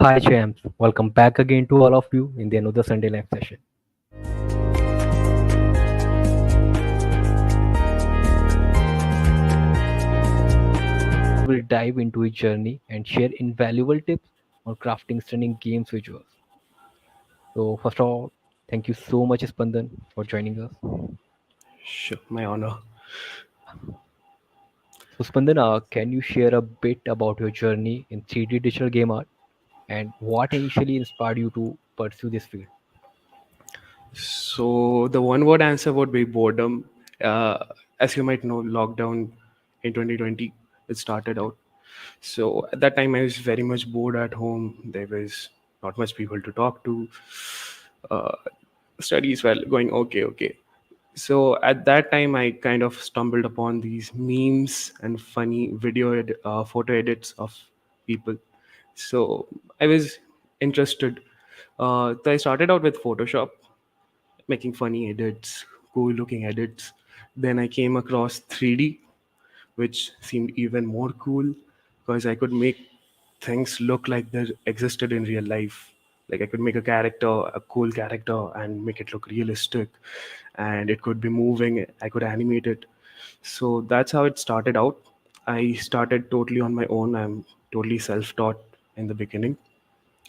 Hi champs, welcome back again to all of you in the another Sunday live session. We'll dive into his journey and share invaluable tips on crafting stunning games visuals. So first of all, thank you so much Spandan for joining us. Sure, my honor. So Spandan, can you share a bit about your journey in 3D digital game art and what initially inspired you to pursue this field? So the one word answer would be boredom. Uh, as you might know, lockdown in 2020 it started out. So at that time, I was very much bored at home. There was not much people to talk to. Uh, Studies were going okay. So at that time, I kind of stumbled upon these memes and funny photo edits of people. So I was interested. So I started out with Photoshop, making funny edits, cool looking edits. Then I came across 3D, which seemed even more cool because I could make things look like they existed in real life. Like I could make a character, a cool character, and make it look realistic, and it could be moving. I could animate it. So that's how it started out. I started totally on my own. I'm totally self taught in the beginning.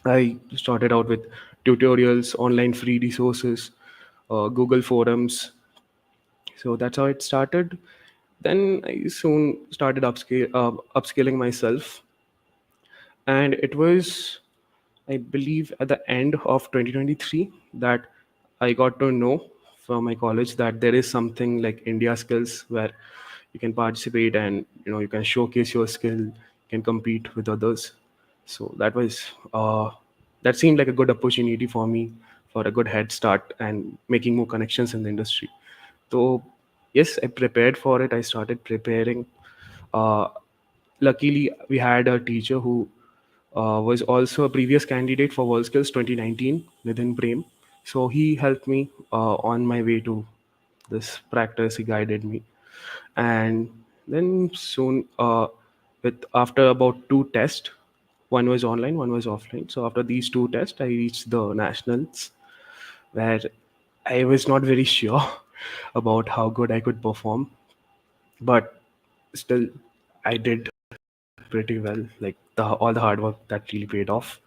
I started out with tutorials, online free resources, Google forums. So that's how it started. Then I soon started upscaling myself, and it was, I believe, at the end of 2023 that I got to know from my college that there is something like India Skills where you can participate and you can showcase your skill, you can compete with others. So that seemed like a good opportunity for me for a good head start and making more connections in the industry. So yes, I prepared for it. I started preparing. Uh, Luckily, we had a teacher who was also a previous candidate for Worldskills 2019 within Prem. So he helped me on my way to this practice. He guided me, and then soon, with after about two tests, one was online, one was offline. So after these two tests, I reached the nationals, where I was not very sure about how good I could perform, but still, I did pretty well. Like all the hard work that really paid off.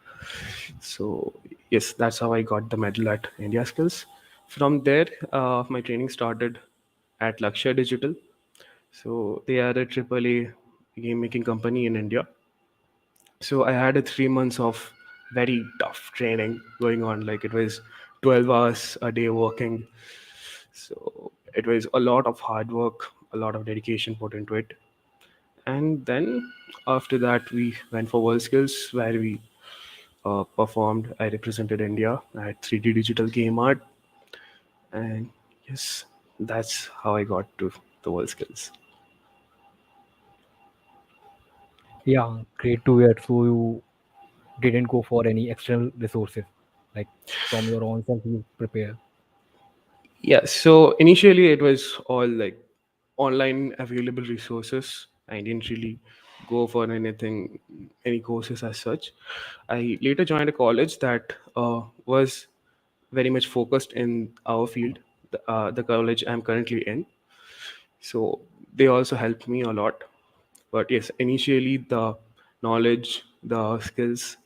So yes, that's how I got the medal at India Skills. From there, my training started at Lakshya Digital. So they are a AAA game making company in India. So I had a 3 months of very tough training going on. Like it was 12 hours a day working. So it was a lot of hard work, a lot of dedication put into it. And then after that, we went for World Skills, where we performed. I represented India at 3D Digital Game Art, and yes, that's how I got to the World Skills. Yeah, great to hear. So you didn't go for any external resources, like from your own self you prepare. Yeah, so initially it was all like online available resources. I didn't really go for any courses as such. I later joined a college that was very much focused in our field, the college I'm currently in. So they also helped me a lot. But yes, initially the knowledge, the skills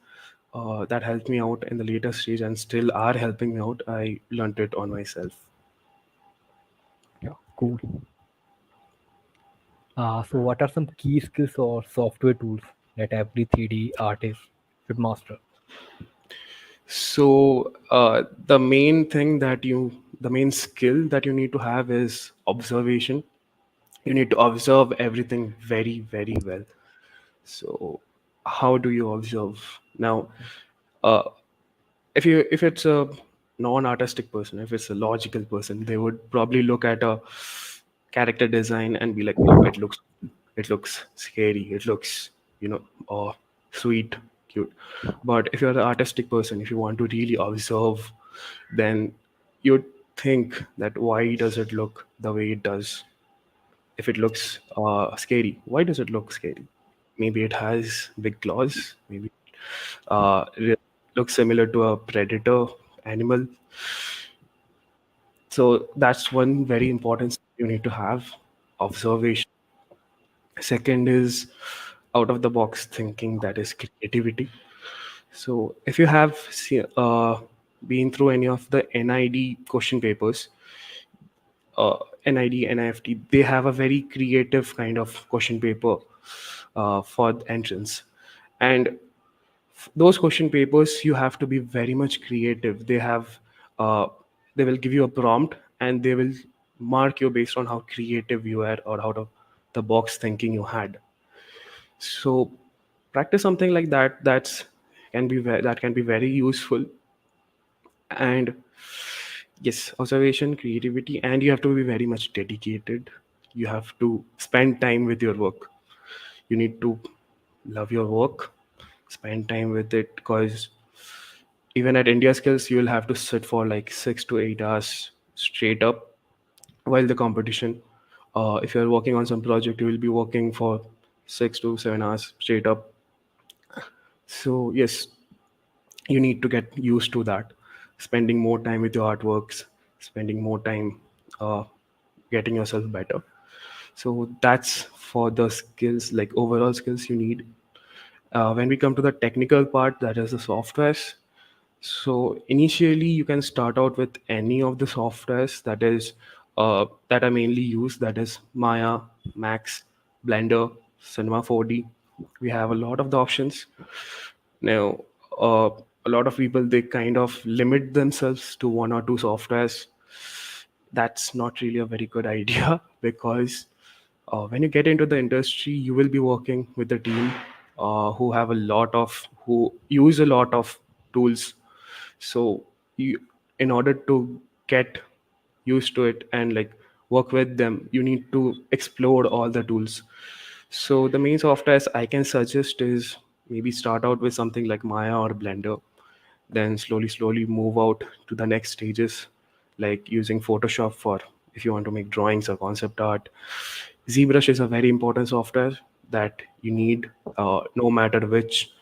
that helped me out in the later stage and still are helping me out, I learned it on myself. Yeah, cool. So what are some key skills or software tools that every 3D artist should master? So the main skill that you need to have is observation. You need to observe everything very, very well. So how do you observe? Now, uh, if it's a non-artistic person, if it's a logical person, they would probably look at a character design and be like, oh, it looks scary, it looks sweet, cute. But if you're an artistic person, if you want to really observe, then you'd think that why does it look the way it does? If it looks scary, why does it look scary? Maybe it has big claws, maybe It looks similar to a predator animal. So that's one very important skill you need to have, observation. Second is out of the box thinking, that is creativity. So if you have been through any of the NID question papers, uh, NID, NIFT, they have a very creative kind of question paper for the entrance. And those question papers, you have to be very much creative. Uh, they will give you a prompt and they will mark you based on how creative you are or out of the box thinking you had. So practice something like that. That can be very useful. And yes, observation, creativity, and you have to be very much dedicated. You have to spend time with your work. You need to love your work, spend time with it, because even at India Skills, you will have to sit for like 6 to 8 hours straight up while the competition. If you're working on some project, you will be working for 6 to 7 hours straight up. So yes, you need to get used to that, spending more time with your artworks, spending more time uh, getting yourself better. So that's for the skills, like overall skills you need. When we come to the technical part, that is the softwares. So initially, you can start out with any of the softwares that are mainly used. That is Maya, Max, Blender, Cinema 4D. We have a lot of the options now. uh, a lot of people, they kind of limit themselves to one or two softwares. That's not really a very good idea because when you get into the industry, you will be working with a team who use a lot of tools. So you, in order to get used to it and like work with them, you need to explore all the tools. So the main softwares I can suggest is maybe start out with something like Maya or Blender, then slowly move out to the next stages, like using Photoshop for if you want to make drawings or concept art. ZBrush is a very important software that you need no matter which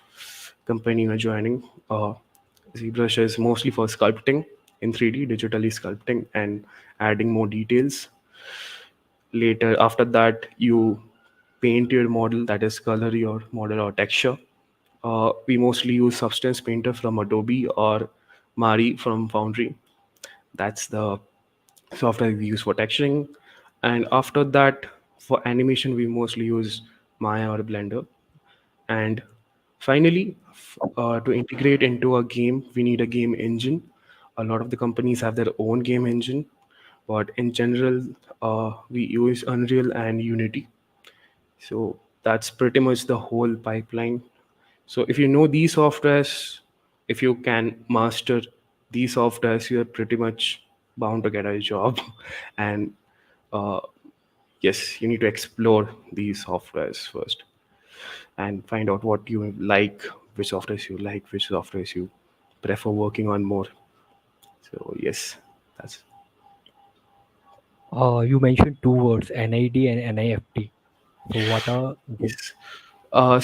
company you're joining. ZBrush is mostly for sculpting in 3D, digitally sculpting and adding more details. Later, after that, you paint your model, that is, color your model or texture. We mostly use Substance Painter from Adobe or Mari from Foundry. That's the software we use for texturing. And after that, for animation, we mostly use Maya or Blender. And finally, to integrate into a game, we need a game engine. A lot of the companies have their own game engine, but in general, we use Unreal and Unity. So that's pretty much the whole pipeline. So if you know these softwares, if you can master these softwares, you're pretty much bound to get a job. And uh, yes, you need to explore these softwares first and find out what you like, which softwares you prefer working on more. So yes, that's You mentioned two words, NID and NIFT. So what are they? yes.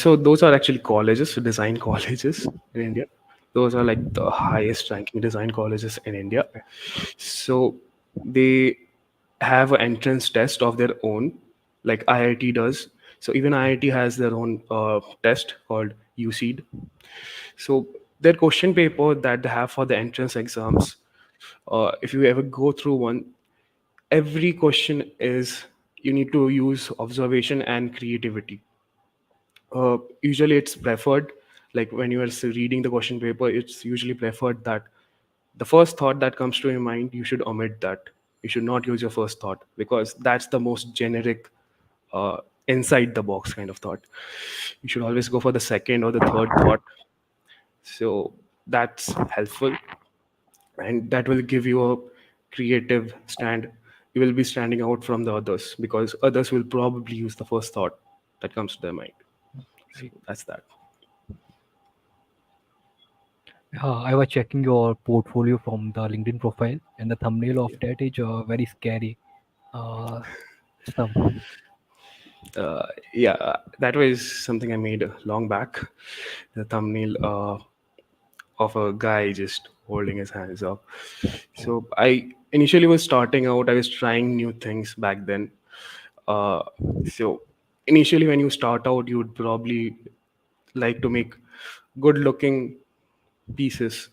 So those are actually colleges, design colleges in India. Those are like the highest ranking design colleges in India. Okay. So they have an entrance test of their own, like IIT does. So even IIT has their own test called UCEED. So their question paper that they have for the entrance exams, if you ever go through one, every question is you need to use observation and creativity. Usually it's preferred, like when you are reading the question paper, it's usually preferred that the first thought that comes to your mind, you should omit that. You should not use your first thought because that's the most generic, uh, inside the box kind of thought. You should always go for the second or the third thought. So that's helpful, and that will give you a creative stand. You will be standing out from the others because others will probably use the first thought that comes to their mind. So Right. that's that. I was checking your portfolio from the LinkedIn profile, and the thumbnail of Yeah. that is very scary. Uh, stuff. Yeah, that was something I made long back. The thumbnail of a guy just holding his hands up. So I initially was starting out. I was trying new things back then. Uh, so initially, when you start out, you would probably like to make good-looking pieces.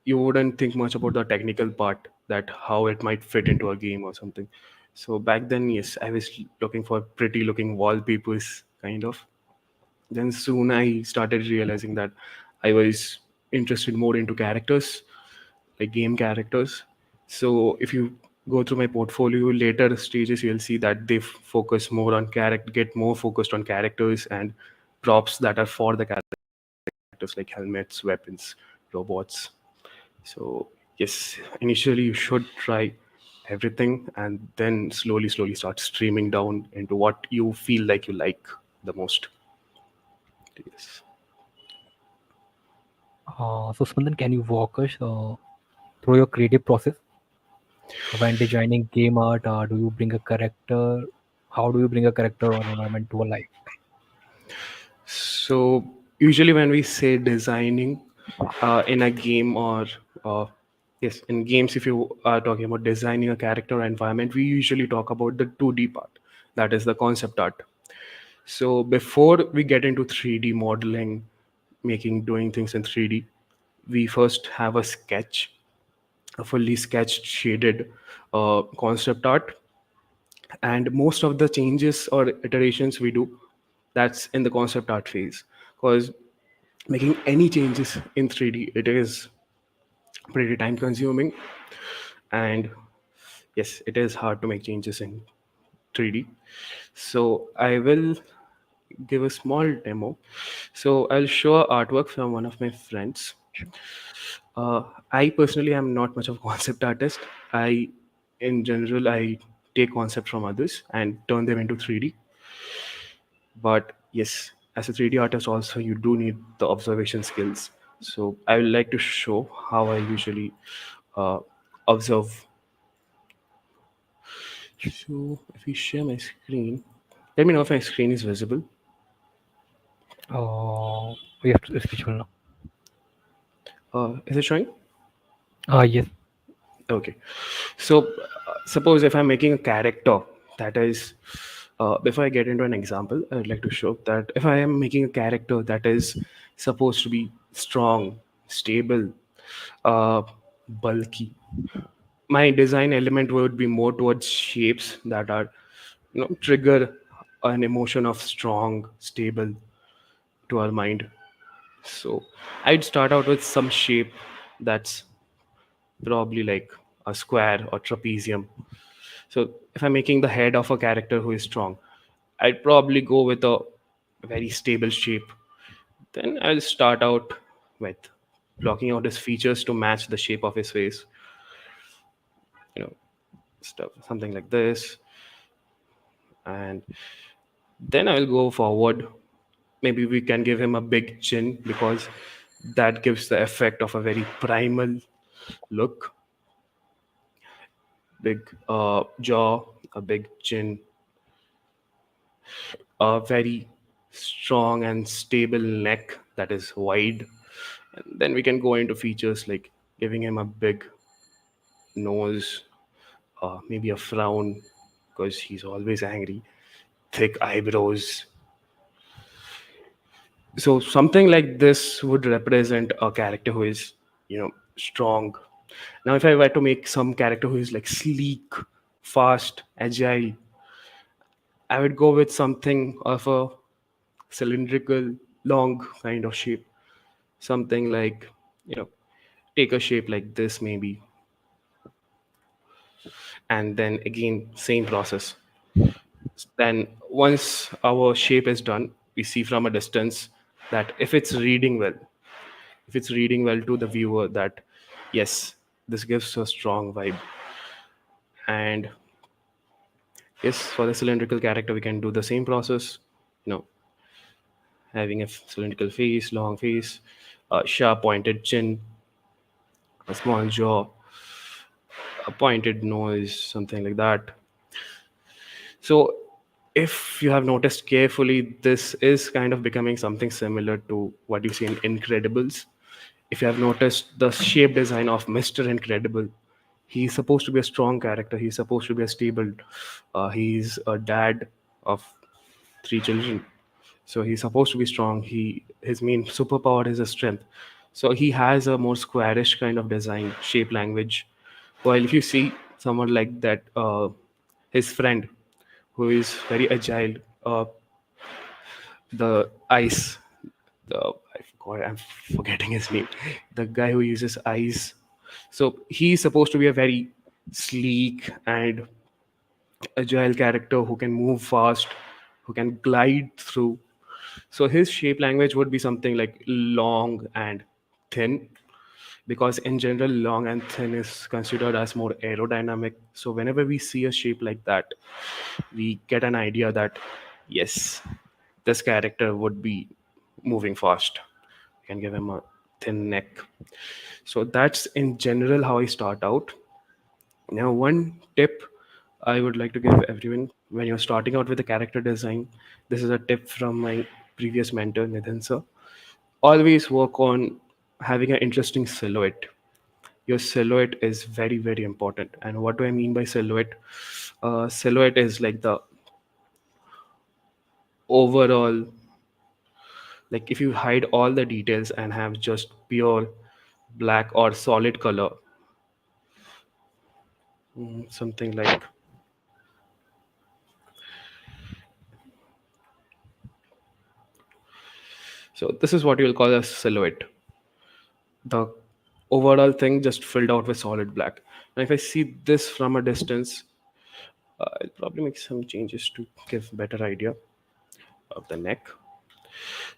You wouldn't think much about the technical part, that how it might fit into a game or something. So back then, yes, I was looking for pretty looking wallpapers, kind of. Then soon I started realizing that I was interested more into characters, like game characters. So if you go through my portfolio later stages, you'll see that they focus more on character, get more focused on characters and props that are for the characters, like helmets, weapons, robots. So yes, initially you should try everything and then slowly start streaming down into what you feel like you like the most. Yes. So Spandan, can you walk us through your creative process when designing game art? Do you bring a character? How do you bring a character or environment to a life? So usually when we say designing in a game or uh, yes, in games, if you are talking about designing a character or environment, we usually talk about the 2D part, that is the concept art. So before we get into 3D modeling, doing things in 3D, we first have a sketch, a fully sketched, shaded concept art, and most of the changes or iterations we do, that's in the concept art phase, because making any changes in 3D, it is pretty time consuming, and yes, it is hard to make changes in 3D. So I will give a small demo. So I'll show artwork from one of my friends. uh, I personally am not much of a concept artist. I In general, I take concept from others and turn them into 3D. But yes, as a 3D artist also, you do need the observation skills. So I would like to show how I usually uh, observe. So if we share my screen, let me know if my screen is visible. We have to switch now. Is it showing? Yes. Okay. So suppose if I'm making a character, that is, before I get into an example, I would like to show that if I am making a character that is supposed to be strong, stable, uh, bulky, my design element would be more towards shapes that are, trigger an emotion of strong, stable to our mind. So I'd start out with some shape that's probably like a square or trapezium. So if I'm making the head of a character who is strong, I'd probably go with a very stable shape. Then I'll start out with blocking out his features to match the shape of his face. You know, stuff something like this, and then I'll go forward. Maybe we can give him a big chin because that gives the effect of a very primal look. Big jaw, a big chin, a very strong and stable neck that is wide. And then we can go into features like giving him a big nose, maybe a frown because he's always angry, thick eyebrows. So something like this would represent a character who is, strong. Now, if I were to make some character who is like sleek, fast, agile, I would go with something of a cylindrical, long kind of shape. Something like, you know, take a shape like this maybe, and then again, same process. Then once our shape is done, we see from a distance that if it's reading well to the viewer, that yes, this gives a strong vibe. And yes, for the cylindrical character, we can do the same process. You know, having a cylindrical face, long face, a sharp pointed chin, a small jaw, a pointed nose, something like that. So If you have noticed carefully, this is kind of becoming something similar to what you see in Incredibles. If you have noticed the shape design of Mr. Incredible, he's supposed to be a strong character. He's supposed to be a stable. He's a dad of three children, so he's supposed to be strong. His main superpower is his strength. So he has a more squarish kind of design, shape language. While if you see someone like that, his friend who is very agile, the ice, I'm forgetting his name, the guy who uses ice. So he's supposed to be a very sleek and agile character who can move fast, who can glide through. So his shape language would be something like long and thin, because in general, long and thin is considered as more aerodynamic. So whenever we see a shape like that, we get an idea that yes, this character would be moving fast. You can give him a thin neck. So that's in general how I start out. Now, one tip I would like to give everyone when you're starting out with a character design, this is a tip from my previous mentor, Nitin sir. Always work on having an interesting silhouette. Your silhouette is very, very important. And what do I mean by silhouette? Silhouette is like the overall, like if you hide all the details and have just pure black or solid color, something like, so this is what you'll call a silhouette. The overall thing just filled out with solid black. Now if I see this from a distance, I'll probably make some changes to give better idea of the neck.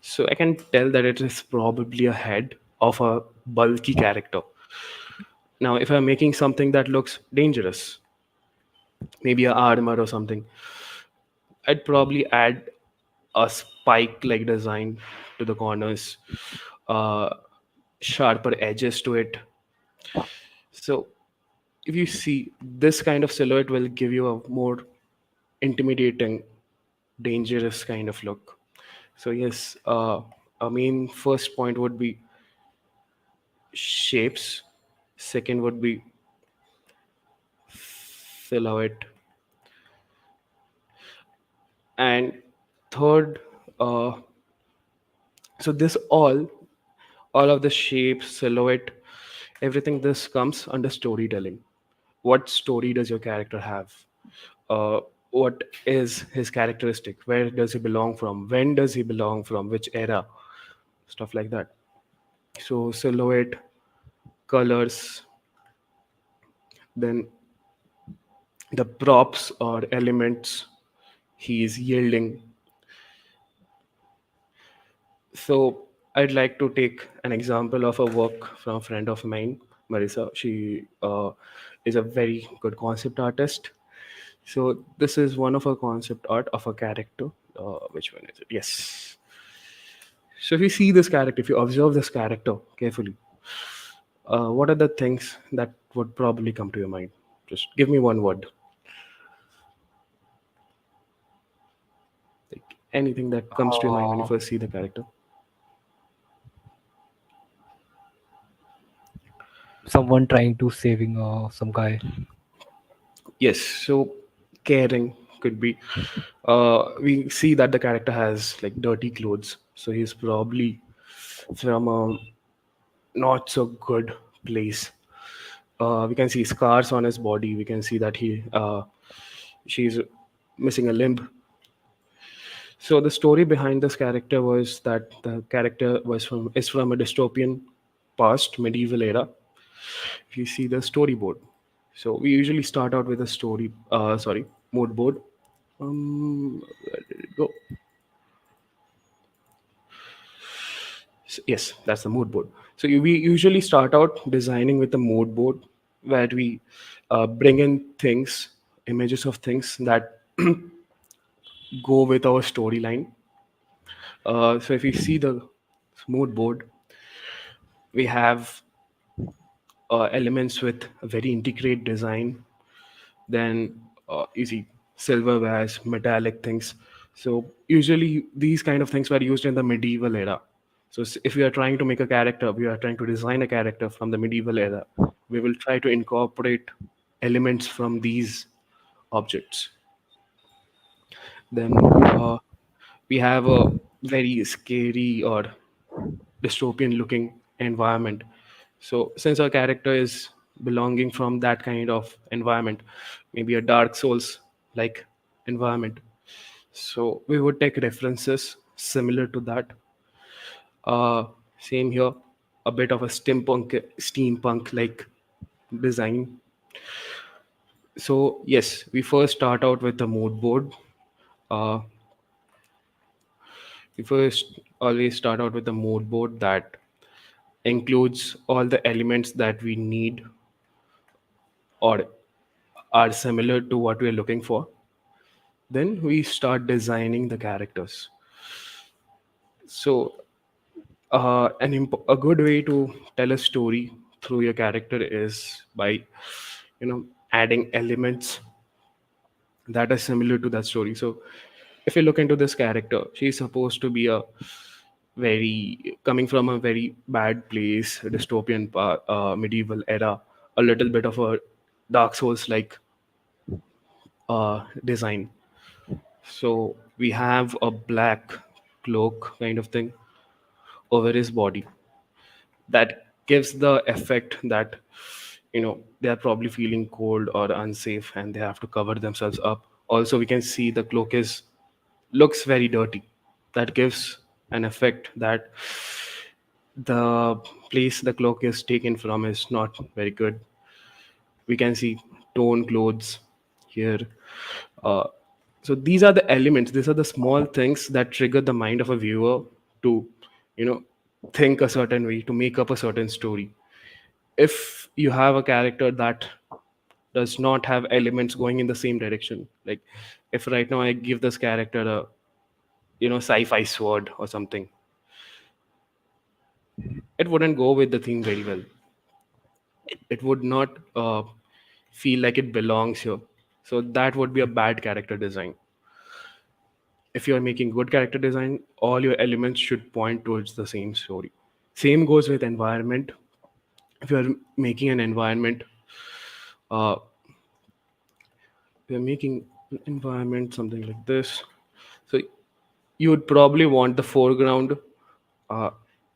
So I can tell that it is probably a head of a bulky character. Now if I'm making something that looks dangerous, maybe a armor or something, I'd probably add a spike like design to the corners, uh, sharper edges to it. So if you see, this kind of silhouette will give you a more intimidating, dangerous kind of look. So yes, I mean, first point would be shapes. Second would be silhouette, and third, uh, so this all of the shapes, silhouette, everything, this comes under storytelling. What story does your character have? uh, what is his characteristic? Where does he belong from? When does he belong from? Which era? Stuff like that. So silhouette, colors, then the props or elements he is yielding. So I'd like to take an example of a work from a friend of mine, Marissa. She is a very good concept artist. So this is one of her concept art of a character. Which one is it? Yes. So if you see this character, if you observe this character carefully, what are the things that would probably come to your mind? Just give me one word, like anything that comes to your mind when you Uh, first see the character. Someone trying to saving some guy. Yes, so caring could be. We see that the character has like dirty clothes, so he's probably from a not so good place. We can see scars on his body. We can see that she's missing a limb. So the story behind this character was that the character is from a dystopian past, medieval era. If you see the storyboard, so we usually start out with a mood board. Where did it go? Yes, that's the mood board. So we usually start out designing with the mood board, where we bring in things, images of things that go with our storyline. So if you see the mood board, we have elements with a very intricate design. Then you see. silverwares, metallic things. So usually these kind of things were used in the medieval era. So if we are trying to make a character, we are trying to design a character from the medieval era, we will try to incorporate elements from these objects. Then we have a very scary or dystopian looking environment. So since our character is belonging from that kind of environment, maybe a Dark Souls like environment, so we would take references similar to that. Uh, Same here, a bit of a steampunk like design. So yes, we first start out with the mood board. Uh, we first always start out with the mood board that includes all the elements that we need or are similar to what we are looking for. Then we start designing the characters. So a good way to tell a story through your character is by adding elements that are similar to that story. So if you look into this character, she's supposed to be a very coming from a very bad place, a dystopian medieval era, a little bit of a Dark Souls like design. So we have a black cloak kind of thing over his body that gives the effect that they are probably feeling cold or unsafe and they have to cover themselves up. Also, we can see the cloak is looks very dirty. That gives an effect that the place the cloak is taken from is not very good. We can see torn clothes here. uh, so these are the elements, these are the small things that trigger the mind of a viewer to you know think a certain way, to make up a certain story. If you have a character that does not have elements going in the same direction, like if right now I give this character a sci-fi sword or something, it wouldn't go with the theme very well. It would not feel like it belongs here. So that would be a bad character design. If you're making good character design, all your elements should point towards the same story. Same goes with environment. If you're making an environment, uh, we're making an environment something like this. So you would probably want the foreground uh,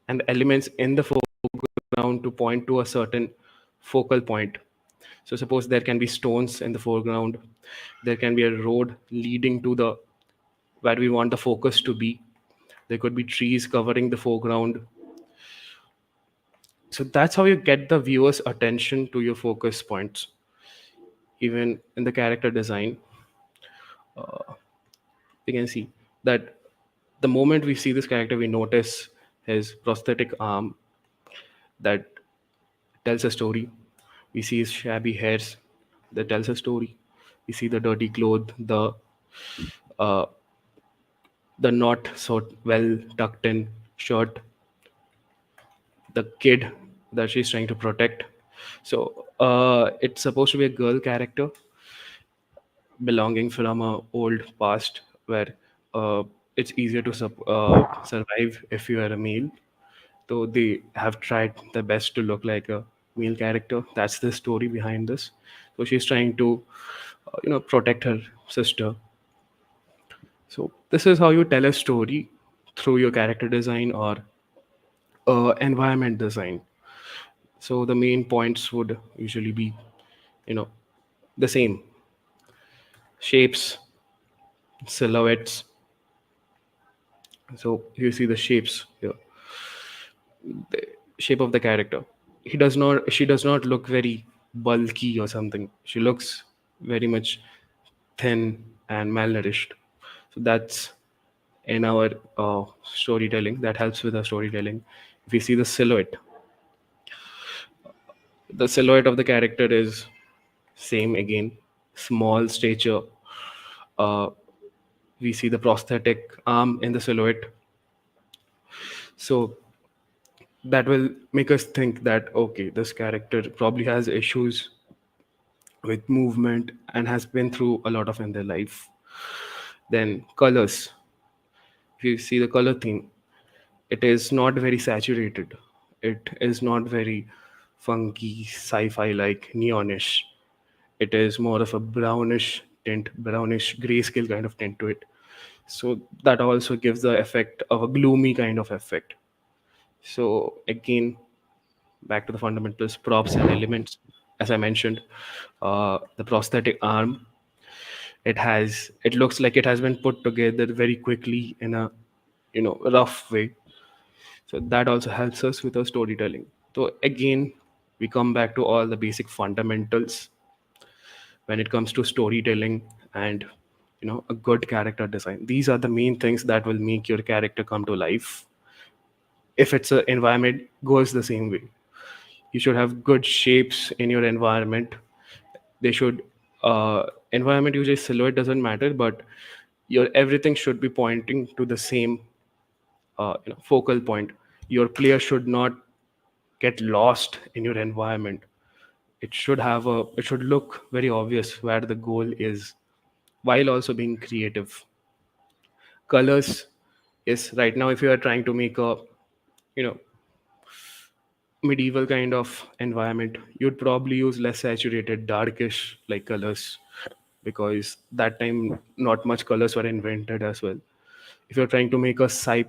and the elements in the foreground to point to a certain focal point. So suppose there can be stones in the foreground, there can be a road leading to the where we want the focus to be. There could be trees covering the foreground. So that's how you get the viewer's attention to your focus points. Even in the character design, we can see that the moment we see this character, we notice his prosthetic arm that tells a story. We see his shabby hairs that tells a story. We see the dirty clothes, uh, the not so well tucked in shirt, the kid that she's trying to protect. So it's supposed to be a girl character belonging from a old past where it's easier to survive if you are a male. So they have tried their best to look like a male character. That's the story behind this. So she's trying to, protect her sister. So this is how you tell a story through your character design or environment design. So the main points would usually be, you know, the same: shapes, silhouettes. So you see the shapes here, the shape of the character. She does not look very bulky or something. She looks very much thin and malnourished. So that's in our storytelling. That helps with our storytelling. If you see the silhouette of the character is same again, small stature. Uh, we see the prosthetic arm in the silhouette. So that will make us think that okay, this character probably has issues with movement and has been through a lot of in their life. Then colors. If you see the color theme, it is not very saturated. It is not very funky, sci-fi like neonish. It is more of a brownish tint, brownish grayscale kind of tint to it. So that also gives the effect of a gloomy kind of effect. So again, back to the fundamentals, props and elements. As I mentioned, the prosthetic arm, it looks like it has been put together very quickly in a rough way. So that also helps us with our storytelling. So again, we come back to all the basic fundamentals when it comes to storytelling and a good character design. These are the main things that will make your character come to life. If it's an environment, goes the same way. You should have good shapes in your environment. They should environment, usually silhouette doesn't matter, but your everything should be pointing to the same focal point. Your player should not get lost in your environment. It should look very obvious where the goal is, while also being creative. Colors, yes, right now if you are trying to make a you know medieval kind of environment, you'd probably use less saturated, darkish like colors, because that time not much colors were invented as well. If you're trying to make a sci-fi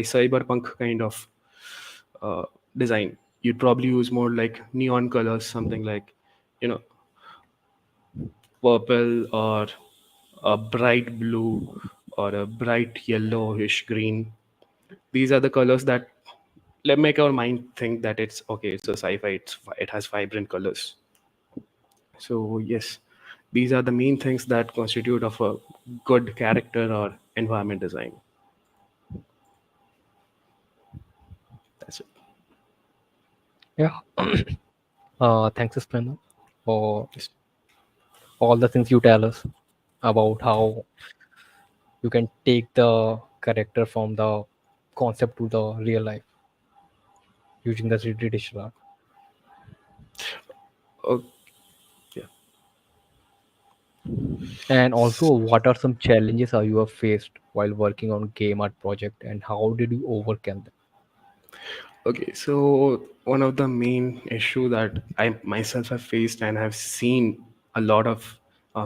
cyberpunk kind of uh, design, you'd probably use more like neon colors, something like you know purple or a bright blue or a bright yellowish green. These are the colors that let make our mind think that it's okay, it's a sci-fi, it has vibrant colors. So yes, these are the main things that constitute of a good character or environment design. That's it. Yeah. Thanks, Spandan, for Yes. all the things you tell us about how you can take the character from the concept to the real life using the 3D digital art. Oh, yeah. And also, what are some challenges you have faced while working on game art project, and how did you overcome them? Okay, so one of the main issue that I myself have faced and have seen a lot of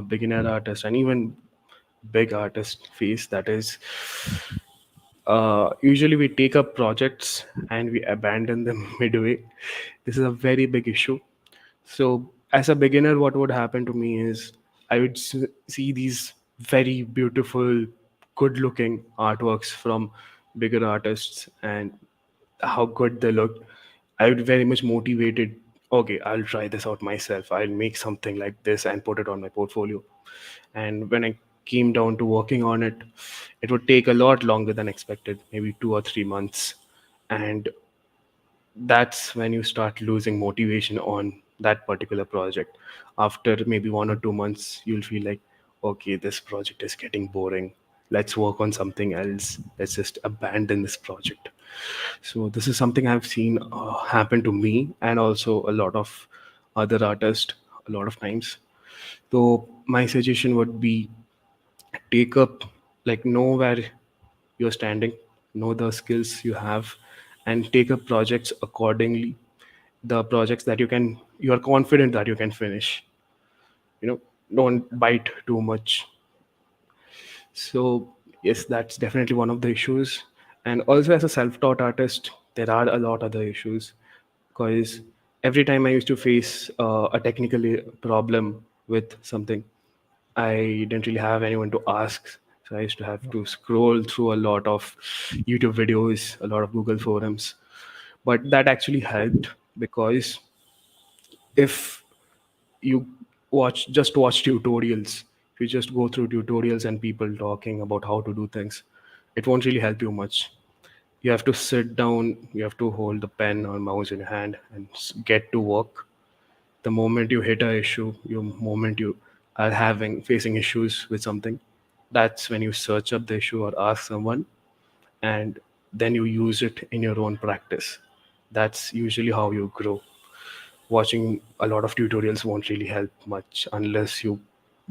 beginner artists and even big artists face, that is, usually we take up projects and we abandon them midway. This is a very big issue. So as a beginner, what would happen to me is I would see these very beautiful, good-looking artworks from bigger artists and how good they looked. I would very much motivated. Okay, I'll try this out myself. I'll make something like this and put it on my portfolio. And when I came down to working on it, it would take a lot longer than expected, maybe 2 or 3 months. And that's when you start losing motivation on that particular project. After maybe 1 or 2 months, you'll feel like, okay, this project is getting boring, let's work on something else, let's just abandon this project. So this is something I've seen happen to me and also a lot of other artists a lot of times. So my suggestion would be, take up, like, know where you're standing, know the skills you have, and take up projects accordingly. The projects that you are confident that you can finish. Don't bite too much. So yes, that's definitely one of the issues. And also as a self-taught artist, there are a lot other issues, because every time I used to face a technical problem with something, I didn't really have anyone to ask. So I used to have to scroll through a lot of YouTube videos, a lot of Google forums. But that actually helped, because if you watch tutorials, if you just go through tutorials and people talking about how to do things, it won't really help you much. You have to sit down, you have to hold the pen or mouse in your hand and get to work. The moment you hit a issue, your moment you are having facing issues with something, that's when you search up the issue or ask someone, and then you use it in your own practice. That's usually how you grow. watching a lot of tutorials won't really help much unless you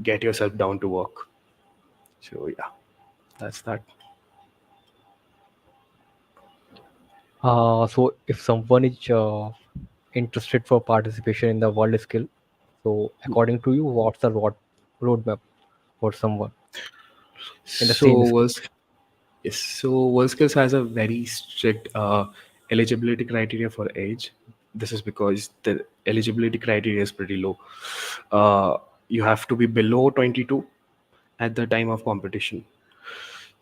get yourself down to work. So yeah, that's that. So if someone is interested for participation in the World Skill, so according to you, what's the roadmap for someone in the So same skill? Yes, so Worldskills has a very strict eligibility criteria for age. This is because the eligibility criteria is pretty low. You have to be below 22 at the time of competition.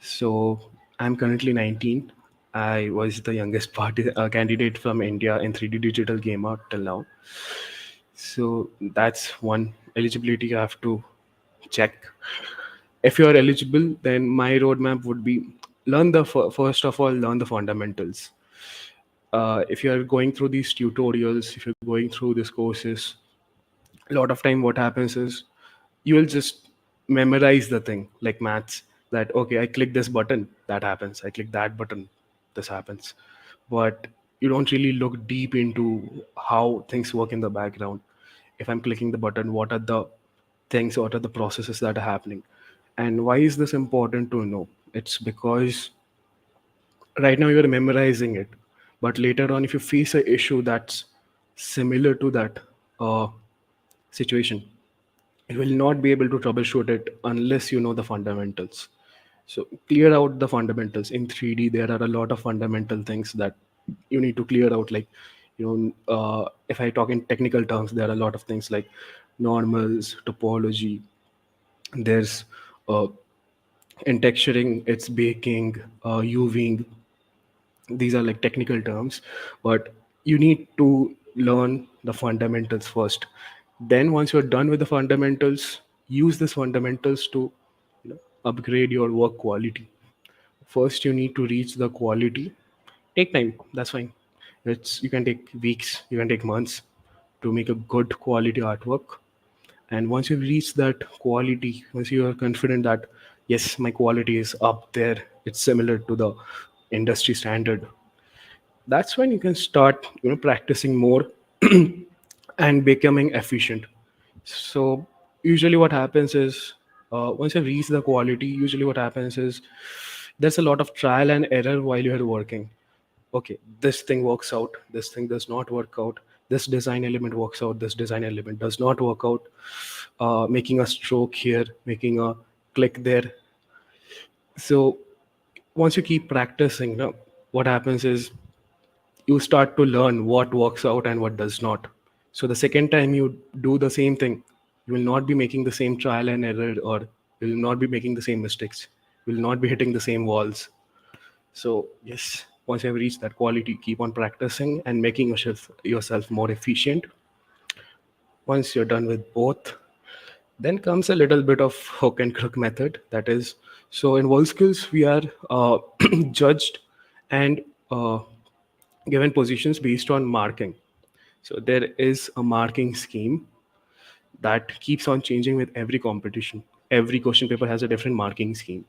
So I'm currently 19. I was the youngest candidate from India in 3D Digital Gamer till now. So that's one eligibility you have to check. If you are eligible, then my roadmap would be learn first of all learn the fundamentals. If you are going through these tutorials, if you're going through these courses, a lot of time what happens is you will just memorize the thing like maths, that okay, I click this button, that happens, I click that button, this happens. But you don't really look deep into how things work in the background. If I'm clicking the button, what are the things, what are the processes that are happening, and why is this important to know? It's because right now you're memorizing it, but later on if you face a issue that's similar to that uh, situation, you will not be able to troubleshoot it unless you know the fundamentals. So clear out the fundamentals. In 3D there are a lot of fundamental things that you need to clear out, like if I talk in technical terms, there are a lot of things like normals, topology, there's uh, in texturing it's baking, UVing. These are like technical terms, but you need to learn the fundamentals first. Then once you're done with the fundamentals, use these fundamentals to upgrade your work quality. First you need to reach the quality. Take time, that's fine. It's, you can take weeks, you can take months to make a good quality artwork. And once you reach that quality, once you are confident that yes, my quality is up there, it's similar to the industry standard, that's when you can start practicing more and becoming efficient. So usually what happens is, once you reach the quality, usually what happens is there's a lot of trial and error while you're working. Okay, this thing works out, this thing does not work out, this design element works out, this design element does not work out, making a stroke here, making a click there. So once you keep practicing, what happens is you start to learn what works out and what does not. So the second time you do the same thing, you will not be making the same trial and error, or you will not be making the same mistakes. You will not be hitting the same walls. So yes, once you have reached that quality, keep on practicing and making yourself more efficient. Once you're done with both, then comes a little bit of hook and crook method. That is, so in world skills we are judged and given positions based on marking. So there is a marking scheme that keeps on changing with every competition. Every question paper has a different marking scheme.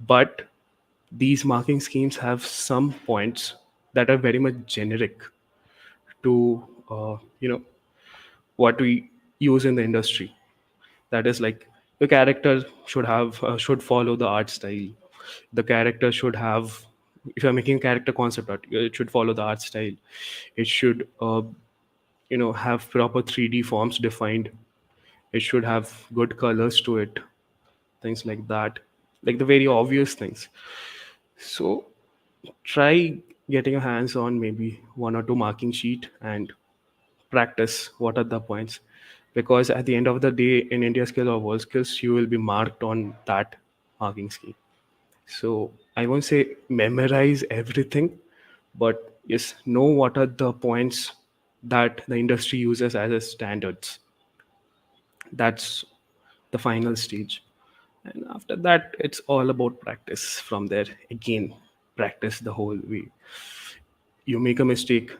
But these marking schemes have some points that are very much generic to what we use in the industry. That is like the character should follow the art style. The character should have, if you're making character concept art, it should follow the art style. It should have proper 3D forms defined. It should have good colors to it, things like that, like the very obvious things. So try getting your hands on maybe one or two marking sheet and practice what are the points, because at the end of the day in India skill or world skills you will be marked on that marking scheme. So I won't say memorize everything, but yes, know what are the points that the industry uses as a standards. That's the final stage. And after that it's all about practice. From there again, practice the whole way. You make a mistake,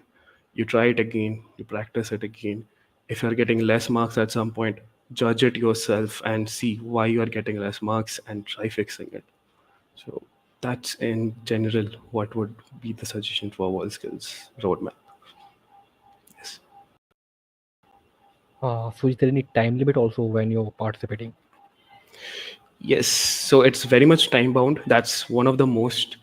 you try it again, you practice it again. If you're getting less marks at some point, judge it yourself and see why you are getting less marks and try fixing it. So that's in general what would be the suggestion for world skills roadmap. Yes. So is there any time limit also when you're participating? Yes, so it's very much time bound. That's one of the most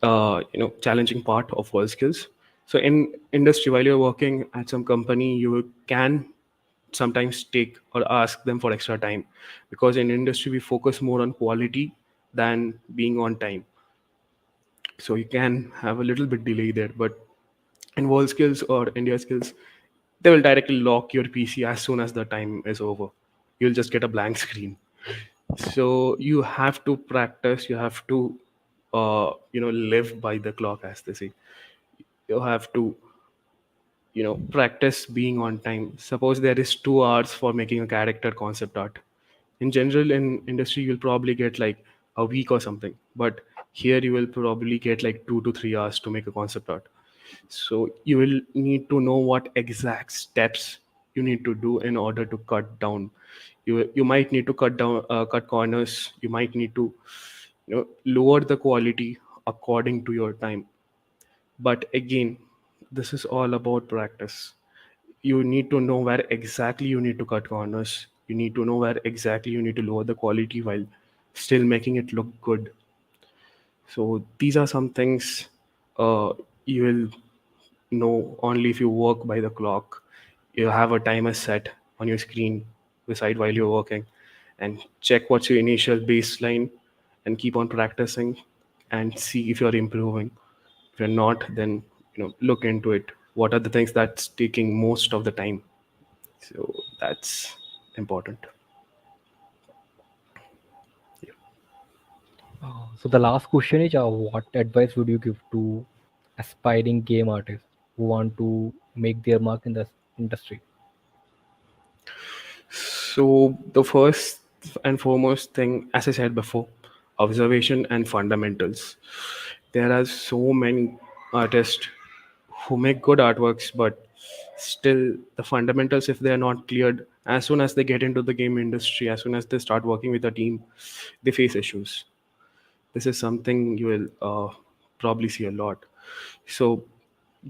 challenging part of world skills. So in industry, while you're working at some company, you can sometimes take or ask them for extra time, because in industry we focus more on quality than being on time. So you can have a little bit delay there, but in world skills or India skills, they will directly lock your PC as soon as the time is over. You'll just get a blank screen. So you have to practice, you have to live by the clock, as they say. You have to practice being on time. Suppose there is 2 hours for making a character concept art. In general, in industry you'll probably get like a week or something, but here you will probably get like 2 to 3 hours to make a concept art. So you will need to know what exact steps you need to do in order to cut down. You might need to cut corners. You might need to lower the quality according to your time. But again, this is all about practice. You need to know where exactly you need to cut corners. You need to know where exactly you need to lower the quality while still making it look good. So these are some things you will know only if you work by the clock. You have a timer set on your screen beside while you're working, and check what's your initial baseline and keep on practicing and see if you're improving. If you're not, then look into it. What are the things that's taking most of the time? So that's important. So the last question is, what advice would you give to aspiring game artists who want to make their mark in the industry? So the first and foremost thing, as I said before, observation and fundamentals. There are so many artists who make good artworks, but still the fundamentals, if they are not cleared, as soon as they get into the game industry, as soon as they start working with a team, they face issues. This is something you will probably see a lot. So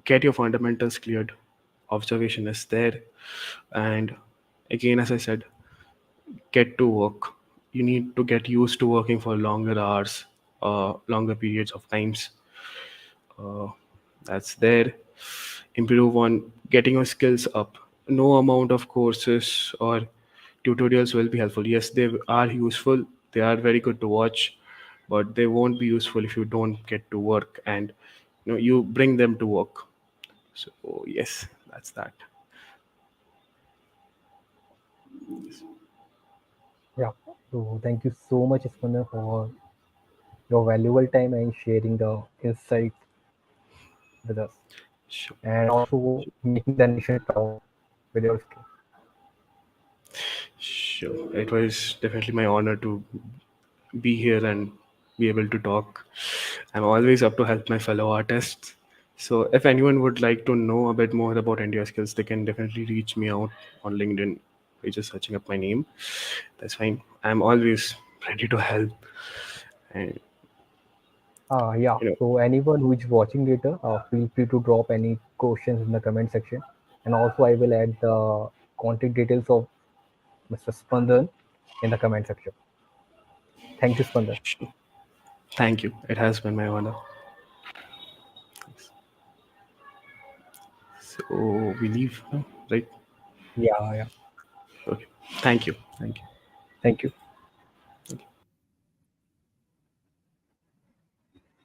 get your fundamentals cleared. Observation is there, and again, as I said, get to work. You need to get used to working for longer hours, longer periods of times. uh, that's there. Improve on getting your skills up. No amount of courses or tutorials will be helpful. Yes, they are useful, they are very good to watch, but they won't be useful if you don't get to work and you bring them to work. So yes, that's that. Yeah. So thank you so much, Spandan, for your valuable time and sharing the insights with us, Sure. and also making the nation proud with your skill. Sure. It was definitely my honor to be here and be able to talk. I'm always up to help my fellow artists. So if anyone would like to know a bit more about India skills, they can definitely reach me out on LinkedIn by just searching up my name. That's fine. I'm always ready to help. And Yeah. you know, So anyone who is watching later, feel free to drop any questions in the comment section, and also I will add the contact details of Mr. Spandan in the comment section. Thank you, Spandan. sure. Thank you. It has been my honor. So we leave now, right? Yeah, yeah. Okay. Thank you. Thank you. Thank you.